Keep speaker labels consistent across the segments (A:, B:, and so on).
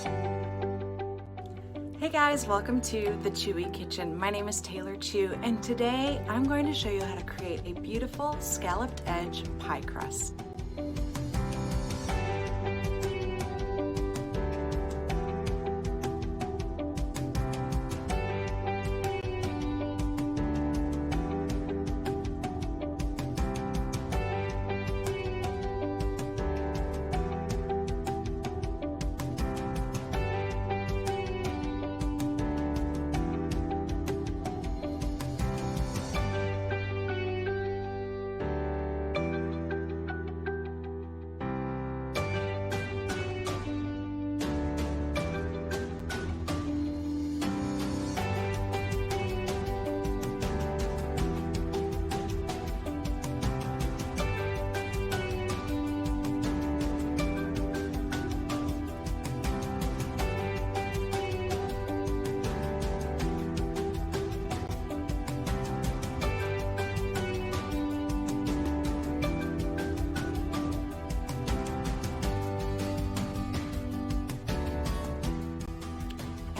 A: Hey guys, welcome to the Chewy Kitchen. My name is Taylor Chew, and today I'm going to show you how to create a beautiful scalloped edge pie crust.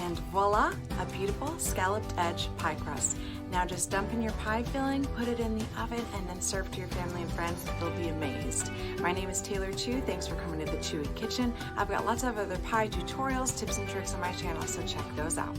A: And voila, a beautiful scalloped edge pie crust. Now just dump in your pie filling, put it in the oven, and then serve to your family and friends. They'll be amazed. My name is Taylor Chew. Thanks for coming to the Chewy Kitchen. I've got lots of other pie tutorials, tips, and tricks on my channel, so check those out.